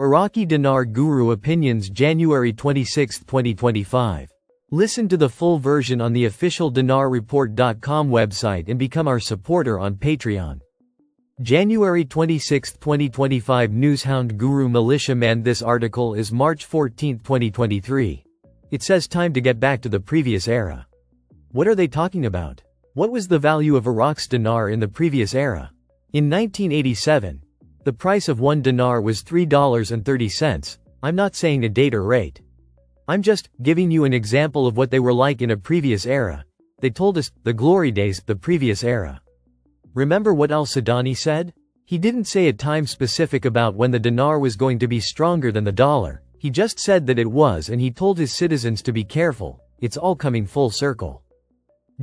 Iraqi Dinar Guru Opinions January 26, 2025. Listen to the full version on the official dinarreport.com website and become our supporter on Patreon. January 26, 2025 Newshound Guru Militia Man. This article is March 14, 2023. It says time to get back to the previous era. What are they talking about? What was the value of Iraq's dinar in the previous era? In 1987, the price of one dinar was $3.30. I'm not saying a date or rate. I'm just giving you an example of what they were like in a previous era. They told us, the glory days, the previous era. Remember what al-Sudani said? He didn't say a time specific about when the dinar was going to be stronger than the dollar. He just said that it was, and he told his citizens to be careful. It's all coming full circle.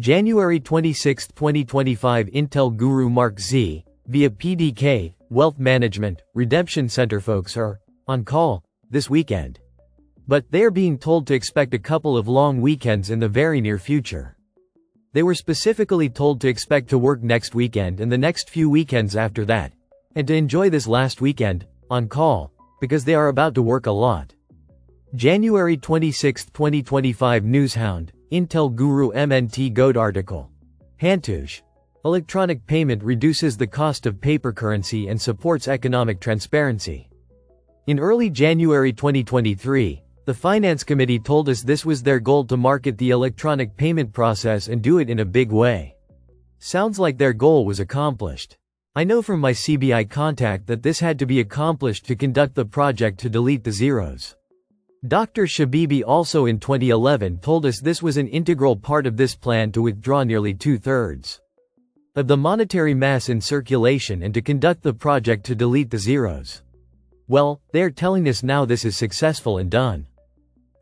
January 26, 2025 Intel Guru Mark Z, via PDK, Wealth Management, Redemption Center. Folks are on call this weekend. But they're being told to expect a couple of long weekends in the very near future. They were specifically told to expect to work next weekend and the next few weekends after that, and to enjoy this last weekend on call, because they are about to work a lot. January 26, 2025 Newshound, Intel Guru MNT Goat article. Hantush. Electronic payment reduces the cost of paper currency and supports economic transparency. In early January 2023, the Finance Committee told us this was their goal to market the electronic payment process and do it in a big way. Sounds like their goal was accomplished. I know from my CBI contact that this had to be accomplished to conduct the project to delete the zeros. Dr. Shabibi also in 2011 told us this was an integral part of this plan to withdraw nearly 2/3 of the monetary mass in circulation and to conduct the project to delete the zeros. Well, they're telling us now this is successful and done.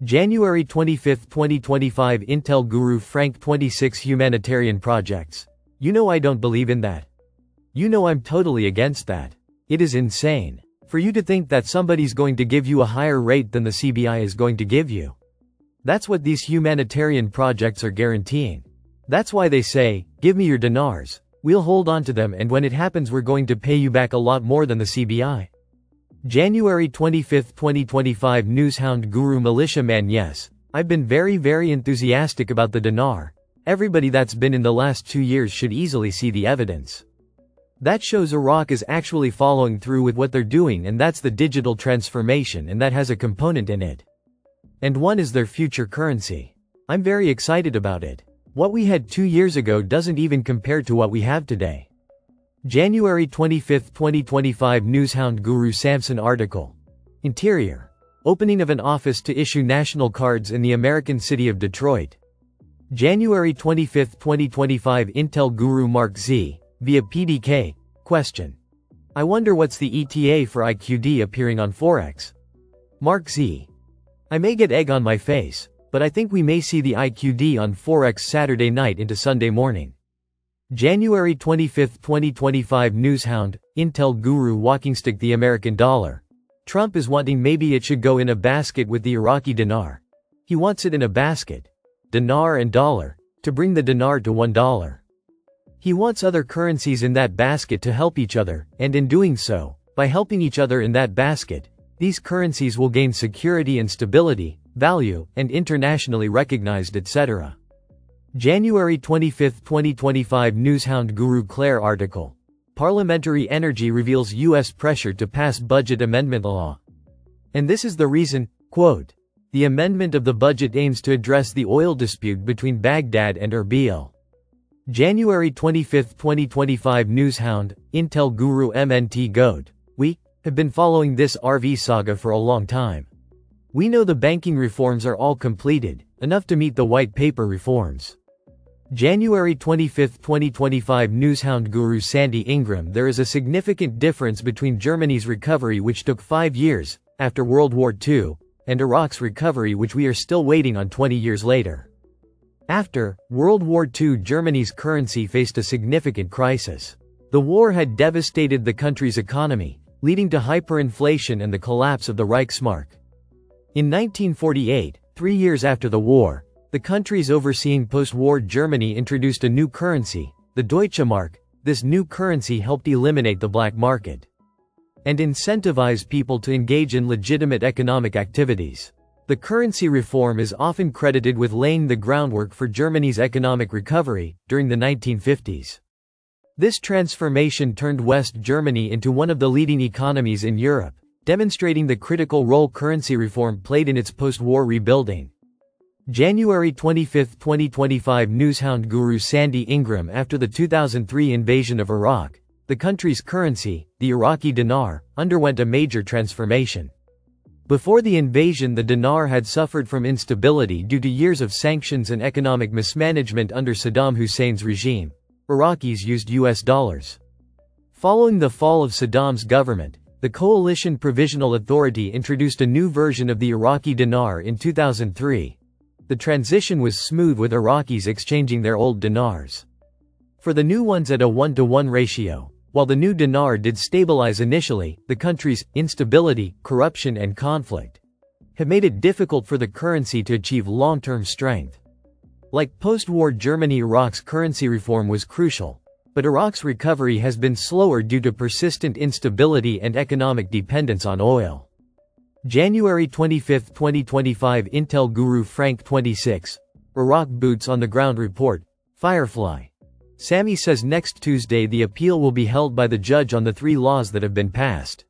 January 25, 2025 Intel Guru Frank 26 Humanitarian projects. You know I don't believe in that. You know I'm totally against that. It is insane for you to think that somebody's going to give you a higher rate than the CBI is going to give you. That's what these humanitarian projects are guaranteeing. That's why they say, give me your dinars. We'll hold on to them, and when it happens we're going to pay you back a lot more than the CBI. January 25, 2025 Newshound Guru Militia Man. Yes, I've been very enthusiastic about the dinar. Everybody that's been in the last 2 years should easily see the evidence. That shows Iraq is actually following through with what they're doing, and that's the digital transformation, and that has a component in it. And one is their future currency. I'm very excited about it. What we had 2 years ago doesn't even compare to what we have today. January 25, 2025 Newshound Guru Samson article. Interior. Opening of an office to issue national cards in the American city of Detroit. January 25, 2025 Intel Guru Mark Z, via PDK, question. I wonder what's the ETA for IQD appearing on Forex? Mark Z. I may get egg on my face, but I think we may see the IQD on Forex Saturday night into Sunday morning. January 25, 2025 Newshound, Intel Guru Walkingstick the American dollar. Trump is wanting maybe it should go in a basket with the Iraqi dinar. He wants it in a basket, dinar and dollar, to bring the dinar to $1. He wants other currencies in that basket to help each other, and in doing so, by helping each other in that basket, these currencies will gain security and stability, value, and internationally recognized etc. January 25, 2025 Newshound Guru Claire article. Parliamentary Energy reveals U.S. pressure to pass budget amendment law. And this is the reason, quote, the amendment of the budget aims to address the oil dispute between Baghdad and Erbil. January 25, 2025 Newshound, Intel Guru MNT Goat. We have been following this RV saga for a long time. We know the banking reforms are all completed, enough to meet the white paper reforms. January 25, 2025 Newshound Guru Sandy Ingram. There is a significant difference between Germany's recovery, which took 5 years, after World War II, and Iraq's recovery, which we are still waiting on 20 years later. After World War II, Germany's currency faced a significant crisis. The war had devastated the country's economy, leading to hyperinflation and the collapse of the Reichsmark. In 1948, 3 years after the war, the countries overseeing post-war Germany introduced a new currency, the Deutsche Mark. This new currency helped eliminate the black market. and incentivize people to engage in legitimate economic activities. The currency reform is often credited with laying the groundwork for Germany's economic recovery during the 1950s. This transformation turned West Germany into one of the leading economies in Europe, demonstrating the critical role currency reform played in its post-war rebuilding. January 25, 2025 Newshound guru Sandy Ingram. After the 2003 invasion of Iraq, the country's currency, the Iraqi dinar, underwent a major transformation. Before the invasion, the dinar had suffered from instability due to years of sanctions and economic mismanagement under Saddam Hussein's regime. Iraqis used US dollars. Following the fall of Saddam's government, the Coalition Provisional Authority introduced a new version of the Iraqi dinar in 2003. The transition was smooth, with Iraqis exchanging their old dinars for the new ones at a 1-to-1 ratio. While the new dinar did stabilize initially, the country's instability, corruption and conflict have made it difficult for the currency to achieve long-term strength. Like post-war Germany, Iraq's currency reform was crucial, but Iraq's recovery has been slower due to persistent instability and economic dependence on oil. January 25, 2025 Intel guru Frank 26, Iraq boots on the ground report, Firefly. Sammy says next Tuesday the appeal will be held by the judge on the 3 laws that have been passed.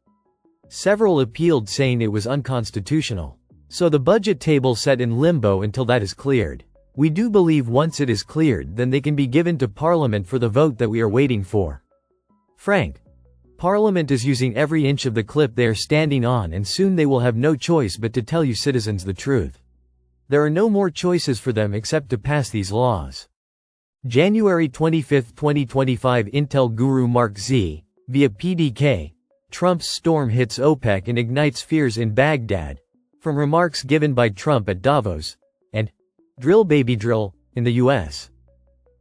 Several appealed, saying it was unconstitutional. So the budget table set in limbo until that is cleared. We do believe once it is cleared, then they can be given to Parliament for the vote that we are waiting for. Frank. Parliament is using every inch of the cliff they are standing on, and soon they will have no choice but to tell you citizens the truth. There are no more choices for them except to pass these laws. January 25, 2025 Intel guru Mark Z, via PDK, Trump's storm hits OPEC and ignites fears in Baghdad, from remarks given by Trump at Davos, and drill baby drill, in the US,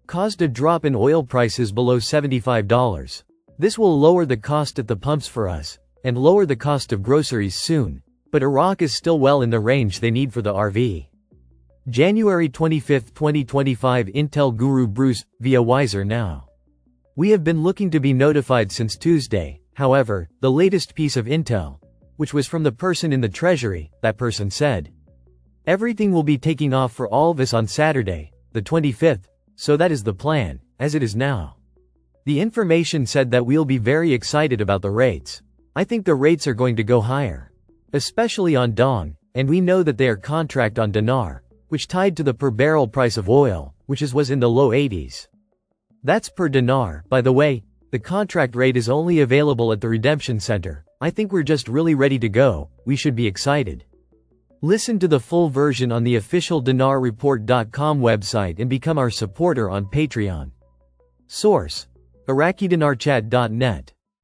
caused a drop in oil prices below $75. This will lower the cost at the pumps for us, and lower the cost of groceries soon, but Iraq is still well in the range they need for the RV. January 25, 2025 Intel guru Bruce, via Wiser Now. We have been looking to be notified since Tuesday. However, the latest piece of intel, which was from the person in the Treasury, that person said, everything will be taking off for all of us on Saturday, the 25th, so that is the plan, as it is now. The information said that we'll be very excited about the rates. I think the rates are going to go higher. Especially on dong, and we know that they are contract on dinar, which tied to the per barrel price of oil, which was in the low 80s. That's per dinar. By the way, the contract rate is only available at the redemption center. I think we're just really ready to go. We should be excited. Listen to the full version on the official dinarreport.com website and become our supporter on Patreon. Source: IraqiDinarChat.net